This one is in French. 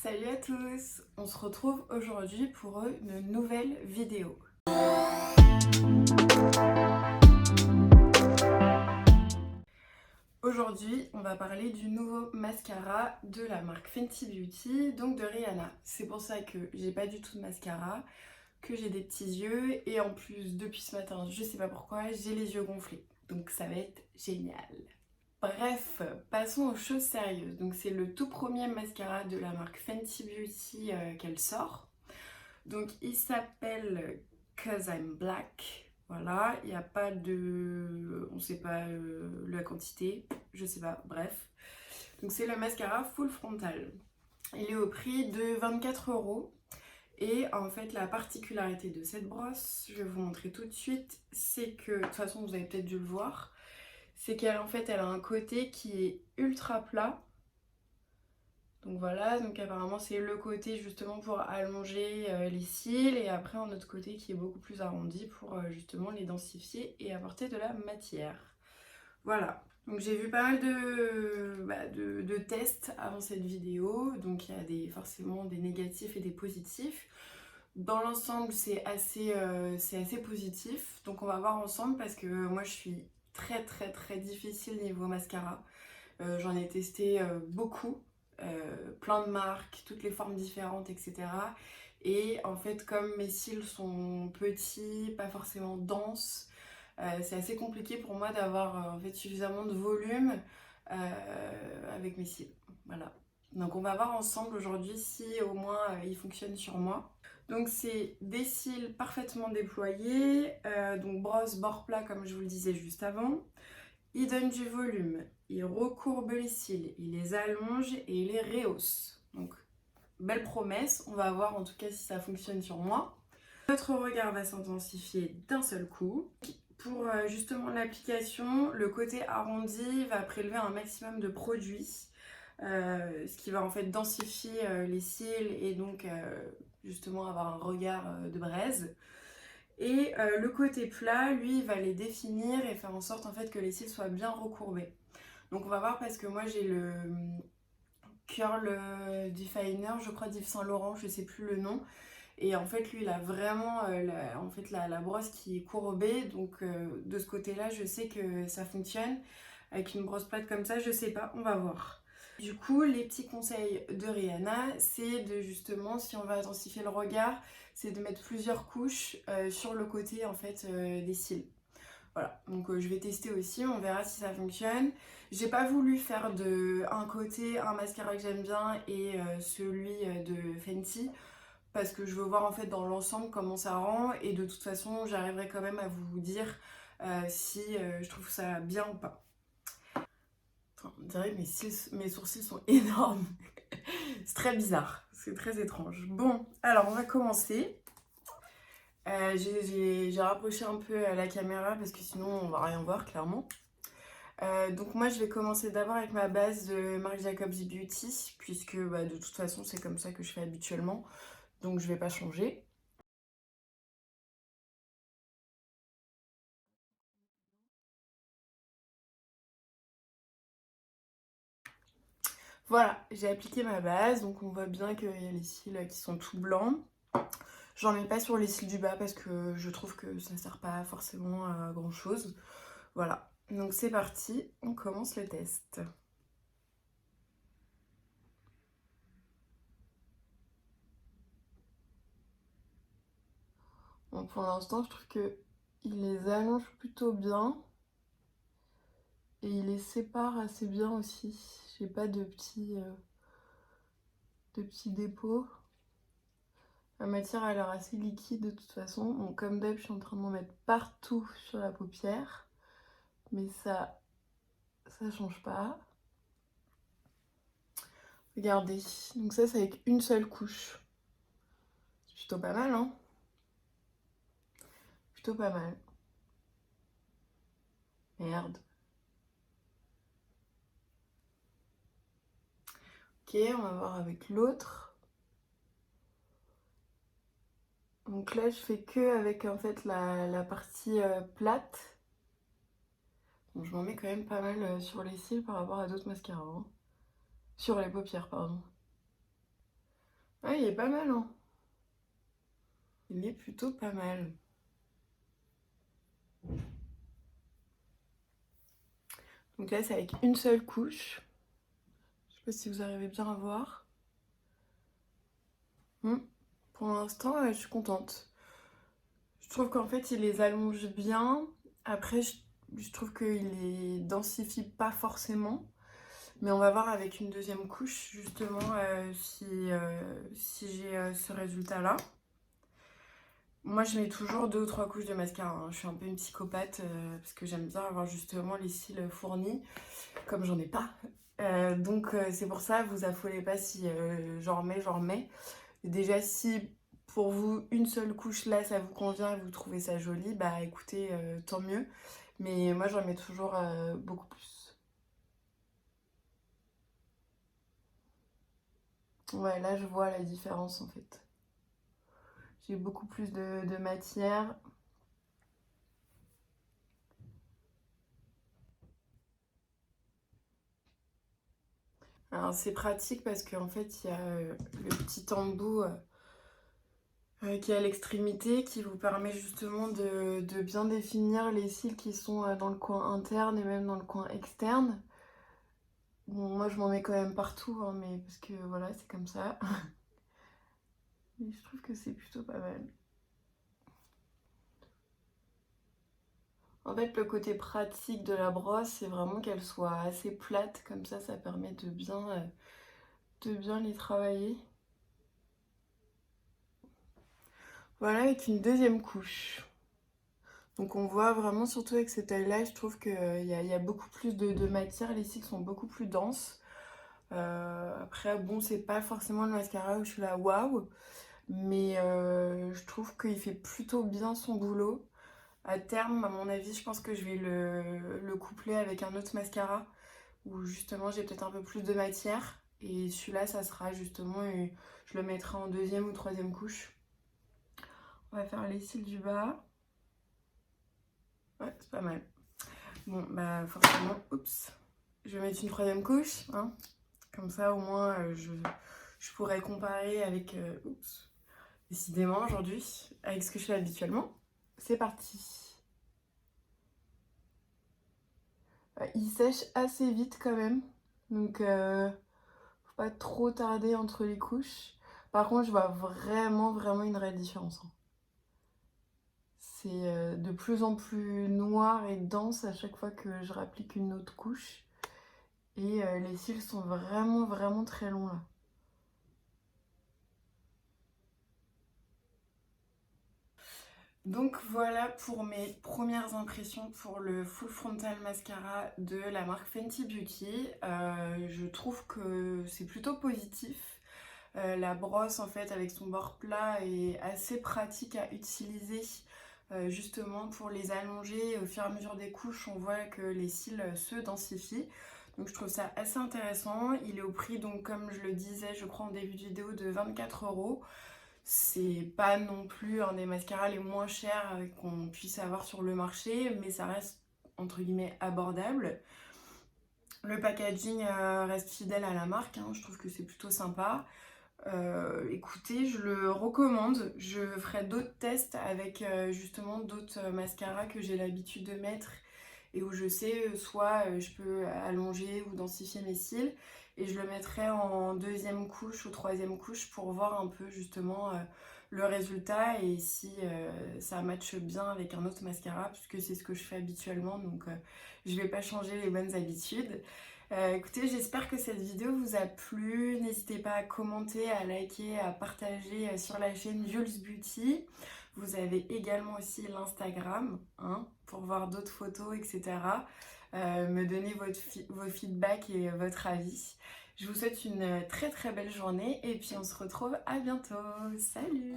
Salut à tous, on se retrouve aujourd'hui pour une nouvelle vidéo. Aujourd'hui, on va parler du nouveau mascara de la marque Fenty Beauty, donc de Rihanna. C'est pour ça que j'ai pas du tout de mascara, que j'ai des petits yeux et en plus depuis ce matin, je sais pas pourquoi, j'ai les yeux gonflés. Donc ça va être génial. Bref, passons aux choses sérieuses. Donc c'est le tout premier mascara de la marque Fenty Beauty qu'elle sort. Donc il s'appelle Cause I'm Black. Voilà, il n'y a pas de... On sait pas la quantité, je sais pas, bref. Donc c'est le mascara full frontal. Il est au prix de 24 €. Et en fait la particularité de cette brosse, je vais vous montrer tout de suite, c'est que, de toute façon vous avez peut-être dû le voir, c'est qu'elle en fait elle a un côté qui est ultra plat. Donc voilà, donc apparemment c'est le côté justement pour allonger les cils et après un autre côté qui est beaucoup plus arrondi pour justement les densifier et apporter de la matière. Voilà, donc j'ai vu pas mal de tests avant cette vidéo, donc il y a forcément des négatifs et des positifs. Dans l'ensemble c'est assez positif, donc on va voir ensemble parce que moi je suis très difficile niveau mascara. J'en ai testé beaucoup, plein de marques, toutes les formes différentes, etc. Et en fait, comme mes cils sont petits, pas forcément denses, c'est assez compliqué pour moi d'avoir en fait suffisamment de volume avec mes cils. Voilà. Donc on va voir ensemble aujourd'hui si au moins il fonctionne sur moi. Donc c'est des cils parfaitement déployés, donc brosse bord plat comme je vous le disais juste avant. Il donne du volume, il recourbe les cils, il les allonge et il les rehausse. Donc, belle promesse, on va voir en tout cas si ça fonctionne sur moi. Votre regard va s'intensifier d'un seul coup. Pour justement l'application, le côté arrondi va prélever un maximum de produit, ce qui va en fait densifier les cils et donc justement avoir un regard de braise. Et le côté plat, lui, il va les définir et faire en sorte en fait que les cils soient bien recourbés. Donc on va voir parce que moi j'ai le Curl Definer, je crois d'Yves Saint Laurent, je sais plus le nom. Et en fait lui il a vraiment la brosse qui est courbée. Donc de ce côté-là je sais que ça fonctionne. Avec une brosse plate comme ça, je sais pas, on va voir. Du coup, les petits conseils de Rihanna, c'est de justement, si on veut intensifier le regard, c'est de mettre plusieurs couches sur le côté en fait des cils. Voilà, donc je vais tester aussi, on verra si ça fonctionne. J'ai pas voulu faire de un côté, un mascara que j'aime bien et celui de Fenty parce que je veux voir en fait dans l'ensemble comment ça rend et de toute façon j'arriverai quand même à vous dire si je trouve ça bien ou pas. Enfin, on dirait que mes sourcils sont énormes. C'est très bizarre, c'est très étrange. Bon, alors on va commencer. J'ai rapproché un peu la caméra parce que sinon on va rien voir clairement. Donc moi je vais commencer d'abord avec ma base de Marc Jacobs Beauty puisque de toute façon c'est comme ça que je fais habituellement, donc je vais pas changer. Voilà, j'ai appliqué ma base, donc on voit bien qu'il y a les cils qui sont tout blancs. J'en mets pas sur les cils du bas parce que je trouve que ça sert pas forcément à grand chose. Voilà, donc c'est parti, on commence le test. Bon, pour l'instant, je trouve que il les allonge plutôt bien et il les sépare assez bien aussi. J'ai pas de petits dépôts. La matière a l'air assez liquide de toute façon. Bon, comme d'hab, je suis en train de m'en mettre partout sur la paupière, mais ça change pas. Regardez, donc ça c'est avec une seule couche. C'est plutôt pas mal, hein? Plutôt pas mal. Merde. Ok, on va voir avec l'autre. Donc là, je fais que avec en fait la partie plate. Bon, je m'en mets quand même pas mal sur les cils par rapport à d'autres mascaras, hein. Sur les paupières, pardon. Ouais, il est pas mal, hein. Il est plutôt pas mal. Donc là, c'est avec une seule couche. Je sais pas si vous arrivez bien à voir. Pour l'instant, je suis contente. Je trouve qu'en fait, il les allonge bien. Après, je trouve qu'il les densifie pas forcément. Mais on va voir avec une deuxième couche, justement, si j'ai ce résultat-là. Moi, je mets toujours 2 ou 3 couches de mascara, hein. Je suis un peu une psychopathe parce que j'aime bien avoir justement les cils fournis, comme j'en ai pas. Donc, c'est pour ça, vous affolez pas si j'en remets. Déjà, si pour vous, une seule couche là, ça vous convient et vous trouvez ça joli, bah écoutez, tant mieux. Mais moi, j'en mets toujours beaucoup plus. Ouais, là, je vois la différence en fait. J'ai beaucoup plus de matière. Alors, c'est pratique parce qu'en fait, il y a le petit embout qui est à l'extrémité qui vous permet justement de bien définir les cils qui sont dans le coin interne et même dans le coin externe. Bon, moi je m'en mets quand même partout, hein, mais parce que voilà, c'est comme ça. Mais je trouve que c'est plutôt pas mal. En fait, le côté pratique de la brosse, c'est vraiment qu'elle soit assez plate, comme ça permet de bien les travailler. Voilà, avec une deuxième couche. Donc on voit vraiment, surtout avec cette taille-là, je trouve qu'il y a beaucoup plus de matière, les cils sont beaucoup plus denses. Après, bon, c'est pas forcément le mascara où je suis là, waouh, mais je trouve qu'il fait plutôt bien son boulot. À terme, à mon avis, je pense que je vais le coupler avec un autre mascara où justement j'ai peut-être un peu plus de matière. Et celui-là, ça sera justement, je le mettrai en deuxième ou troisième couche. On va faire les cils du bas. Ouais, c'est pas mal. Bon, bah forcément, oups, je vais mettre une troisième couche, hein. Comme ça, au moins, je pourrais comparer avec, oups, décidément aujourd'hui, avec ce que je fais habituellement. C'est parti. Il sèche assez vite quand même, donc faut pas trop tarder entre les couches. Par contre, je vois vraiment une réelle différence, hein. C'est de plus en plus noir et dense à chaque fois que je rapplique une autre couche. Et les cils sont vraiment très longs là. Donc voilà pour mes premières impressions pour le Full Frontal Mascara de la marque Fenty Beauty. Je trouve que c'est plutôt positif. La brosse en fait avec son bord plat est assez pratique à utiliser justement pour les allonger. Et au fur et à mesure des couches, on voit que les cils se densifient. Donc je trouve ça assez intéressant. Il est au prix, donc comme je le disais, je crois en début de vidéo, de 24 €. C'est pas non plus un des mascaras les moins chers qu'on puisse avoir sur le marché, mais ça reste entre guillemets abordable. Le packaging reste fidèle à la marque, hein, je trouve que c'est plutôt sympa. Écoutez, je le recommande. Je ferai d'autres tests avec justement d'autres mascaras que j'ai l'habitude de mettre et où je sais soit je peux allonger ou densifier mes cils, et je le mettrai en deuxième couche ou troisième couche pour voir un peu justement le résultat et si ça matche bien avec un autre mascara, puisque c'est ce que je fais habituellement, donc je vais pas changer les bonnes habitudes. Écoutez, j'espère que cette vidéo vous a plu. N'hésitez pas à commenter, à liker, à partager sur la chaîne Jules Beauty. Vous avez également aussi l'Instagram, hein, pour voir d'autres photos, etc. Me donner vos feedbacks et votre avis. Je vous souhaite une très belle journée et puis on se retrouve à bientôt. Salut!